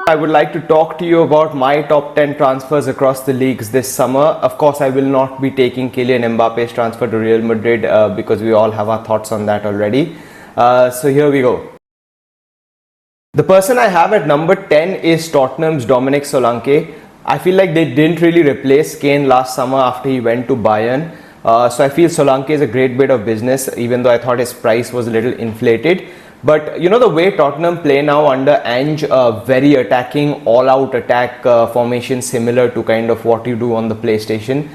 I would like to talk to you about my top 10 transfers across the leagues this summer. Of course, I will not be taking Kylian Mbappe's transfer to Real Madrid because we all have our thoughts on that already. So here we go. The person I have at number 10 is Tottenham's Dominic Solanke. I feel like they didn't really replace Kane last summer after he went to Bayern. So I feel Solanke is a great bit of business, even though I thought his price was a little inflated. But you know, the way Tottenham play now under Ange, very attacking, all-out attack formation, similar to kind of what you do on the PlayStation.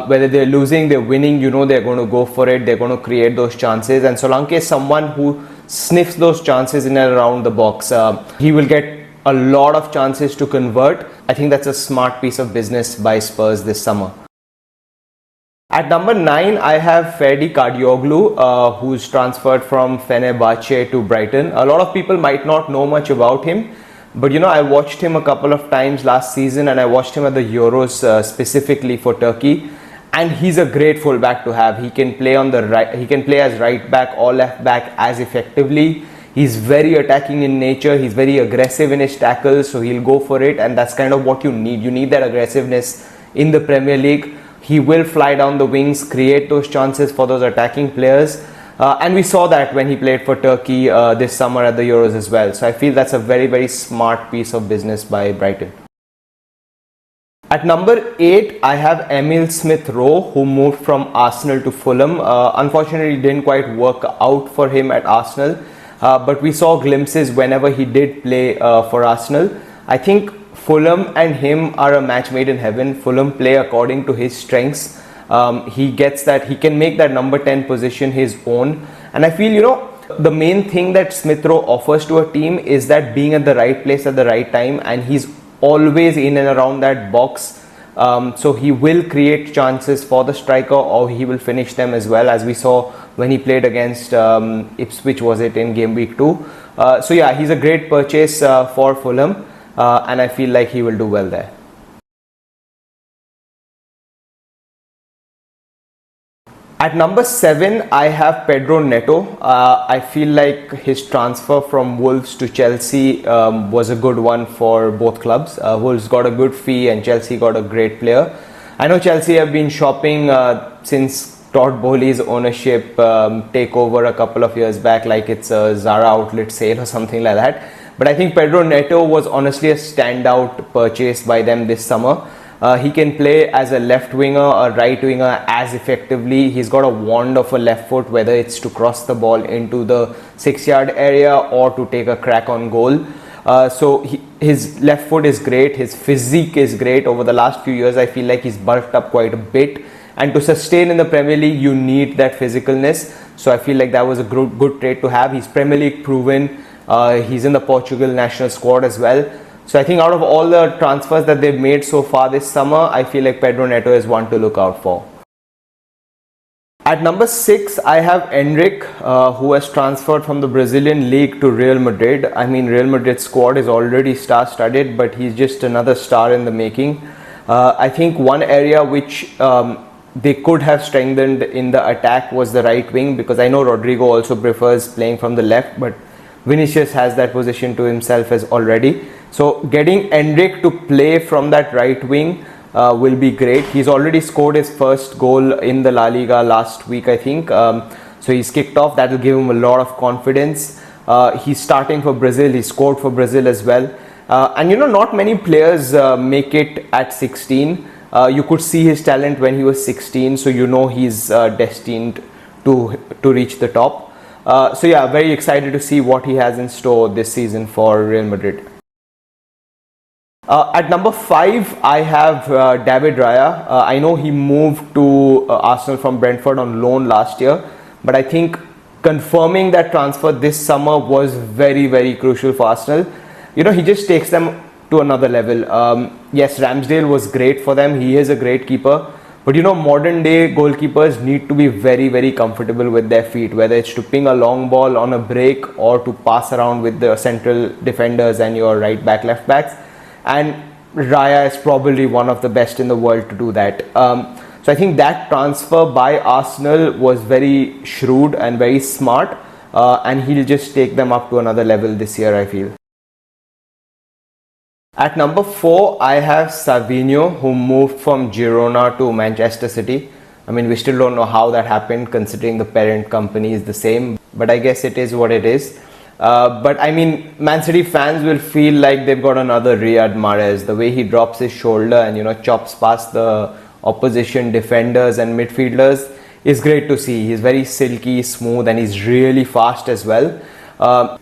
Whether they're losing, they're winning, you know they're going to go for it, they're going to create those chances. And Solanke is someone who sniffs those chances in and around the box. He will get a lot of chances to convert. I think that's a smart piece of business by Spurs this summer. At number 9, I have Ferdi Kadioglu, who's transferred from Fenerbahce to Brighton. A lot of people might not know much about him, but you know, I watched him a couple of times last season, and I watched him at the Euros specifically for Turkey. And he's a great fullback to have. He can play on the right. He can play as right back or left back as effectively. He's very attacking in nature. He's very aggressive in his tackles, so he'll go for it. And that's kind of what you need. You need that aggressiveness in the Premier League. He will fly down the wings, create those chances for those attacking players. And we saw that when he played for Turkey this summer at the Euros as well. So I feel that's a very, very smart piece of business by Brighton. At number 8, I have Emil Smith-Rowe, who moved from Arsenal to Fulham. Unfortunately, it didn't quite work out for him at Arsenal. But we saw glimpses whenever he did play for Arsenal. I think Fulham and him are a match made in heaven. Fulham play according to his strengths. He gets that, he can make that number 10 position his own. And I feel, you know, the main thing that Smith-Rowe offers to a team is that being at the right place at the right time, and he's always in and around that box. So he will create chances for the striker, or he will finish them as well, as we saw when he played against Ipswich, was it, in game week 2. So yeah, he's a great purchase for Fulham. And I feel like he will do well there. At number 7, I have Pedro Neto. I feel like his transfer from Wolves to Chelsea was a good one for both clubs. Wolves got a good fee and Chelsea got a great player. I know Chelsea have been shopping since Todd Boehly's ownership takeover a couple of years back, like it's a Zara outlet sale or something like that. But I think Pedro Neto was honestly a standout purchase by them this summer. He can play as a left winger or right winger as effectively. He's got a wand of a left foot, whether it's to cross the ball into the 6-yard area or to take a crack on goal. So his left foot is great. His physique is great. Over the last few years, I feel like he's bulked up quite a bit. And to sustain in the Premier League, you need that physicalness. So I feel like that was a good trade to have. He's Premier League proven. He's in the Portugal national squad as well. So I think out of all the transfers that they've made so far this summer, I feel like Pedro Neto is one to look out for. At number 6, I have Endrick, who has transferred from the Brazilian league to Real Madrid. I mean, Real Madrid's squad is already star-studded, but he's just another star in the making. I think one area which they could have strengthened in the attack was the right wing, because I know Rodrigo also prefers playing from the left, but Vinicius has that position to himself as already. So getting Endrick to play from that right wing will be great. He's already scored his first goal in the La Liga last week, I think. So he's kicked off. That will give him a lot of confidence. He's starting for Brazil. He scored for Brazil as well. And you know, not many players make it at 16. You could see his talent when he was 16. So you know he's destined to reach the top. So yeah, very excited to see what he has in store this season for Real Madrid. At number 5, I have David Raya. I know he moved to Arsenal from Brentford on loan last year, but I think confirming that transfer this summer was very, very crucial for Arsenal. You know, he just takes them to another level. Yes, Ramsdale was great for them. He is a great keeper. But you know, modern day goalkeepers need to be very, very comfortable with their feet, whether it's to ping a long ball on a break or to pass around with the central defenders and your right back, left backs. And Raya is probably one of the best in the world to do that. So I think that transfer by Arsenal was very shrewd and very smart, and he'll just take them up to another level this year, I feel. At number 4, I have Savinho, who moved from Girona to Manchester City. I mean, we still don't know how that happened considering the parent company is the same, but I guess it is what it is. But I mean, Man City fans will feel like they've got another Riyad Mahrez. The way he drops his shoulder and, chops past the opposition defenders and midfielders is great to see. He's very silky, smooth, and he's really fast as well.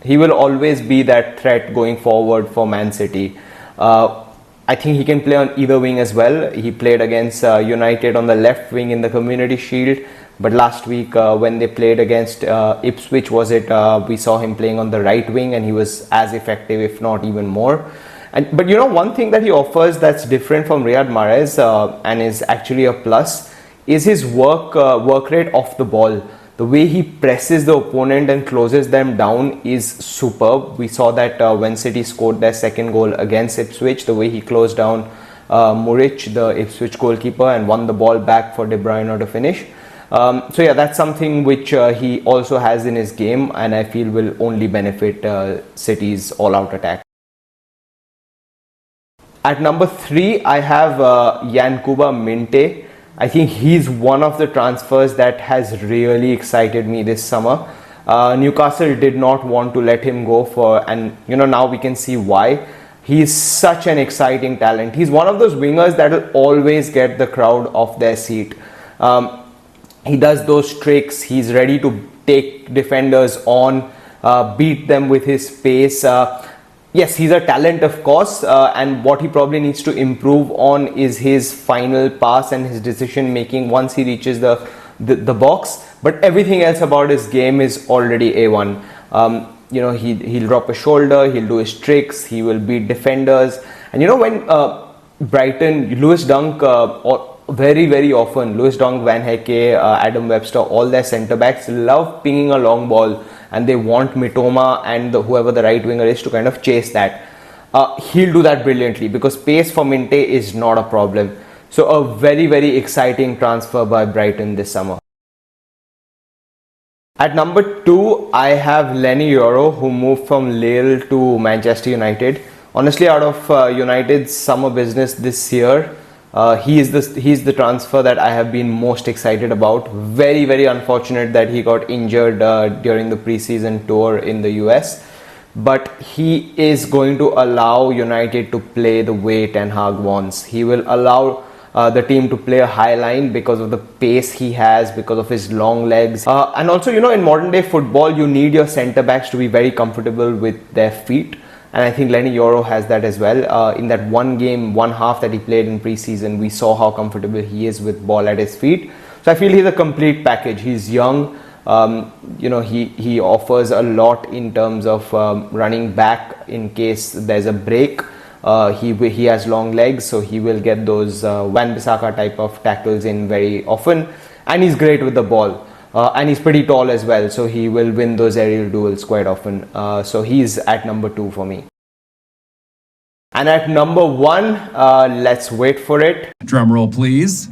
He will always be that threat going forward for Man City. I think he can play on either wing as well. He played against United on the left wing in the Community Shield, but last week when they played against Ipswich, we saw him playing on the right wing, and he was as effective, if not even more. But one thing that he offers that's different from Riyad Mahrez and is actually a plus is his work rate off the ball. The way he presses the opponent and closes them down is superb. We saw that when City scored their second goal against Ipswich, the way he closed down Muric, the Ipswich goalkeeper, and won the ball back for De Bruyne to finish. So yeah, that's something which he also has in his game, and I feel will only benefit City's all-out attack. At number 3, I have Yankuba Minte. I think he's one of the transfers that has really excited me this summer. Newcastle did not want to let him go and now we can see why. He's such an exciting talent. He's one of those wingers that will always get the crowd off their seat. He does those tricks. He's ready to take defenders on, beat them with his pace. Yes, he's a talent, of course, and what he probably needs to improve on is his final pass and his decision making once he reaches the box. But everything else about his game is already A1. He'll drop a shoulder, he'll do his tricks, he will beat defenders. And when Brighton, Lewis Dunk, very, very often, Lewis Dunk, Van Hecke, Adam Webster, all their centre-backs love pinging a long ball, and they want Mitoma and whoever the right winger is to kind of chase that. He'll do that brilliantly because pace for Minte is not a problem. So a very, very exciting transfer by Brighton this summer. At number 2, I have Lenny Yoro, who moved from Lille to Manchester United. Honestly, out of United's summer business this year, he's the transfer that I have been most excited about. Very, very unfortunate that he got injured during the preseason tour in the US. But he is going to allow United to play the way Ten Hag wants. He will allow the team to play a high line because of the pace he has, because of his long legs. And also, in modern day football, you need your centre backs to be very comfortable with their feet. And I think Lenny Yoro has that as well. In that one half that he played in preseason, we saw how comfortable he is with ball at his feet. So I feel he's a complete package. He's young. He offers a lot in terms of running back in case there's a break. He has long legs, so he will get those Wan-Bissaka type of tackles in very often. And he's great with the ball. And he's pretty tall as well, so he will win those aerial duels quite often. So he's at number 2 for me. And at number 1, let's wait for it. Drum roll, please.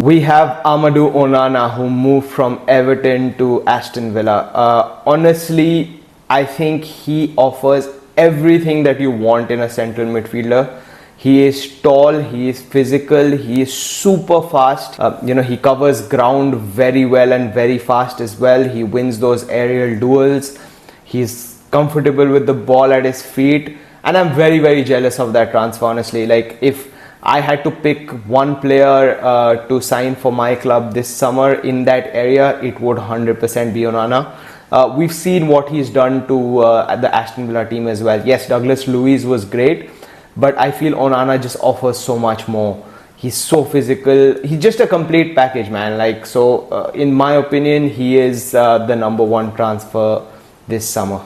We have Amadou Onana, who moved from Everton to Aston Villa. Honestly, I think he offers everything that you want in a central midfielder. He is tall, he is physical, he is super fast. He covers ground very well and very fast as well. He wins those aerial duels. He's comfortable with the ball at his feet. And I'm very, very jealous of that transfer, honestly. Like, if I had to pick one player to sign for my club this summer in that area, it would 100% be Onana. We've seen what he's done to the Aston Villa team as well. Yes, Douglas Luiz was great, but I feel Onana just offers so much more. He's so physical. He's just a complete package, man. In my opinion, he is the number 1 transfer this summer.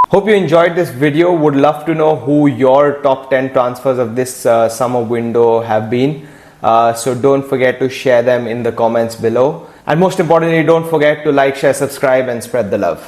Hope you enjoyed this video. Would love to know who your top 10 transfers of this summer window have been. So don't forget to share them in the comments below. And most importantly, don't forget to like, share, subscribe, and spread the love.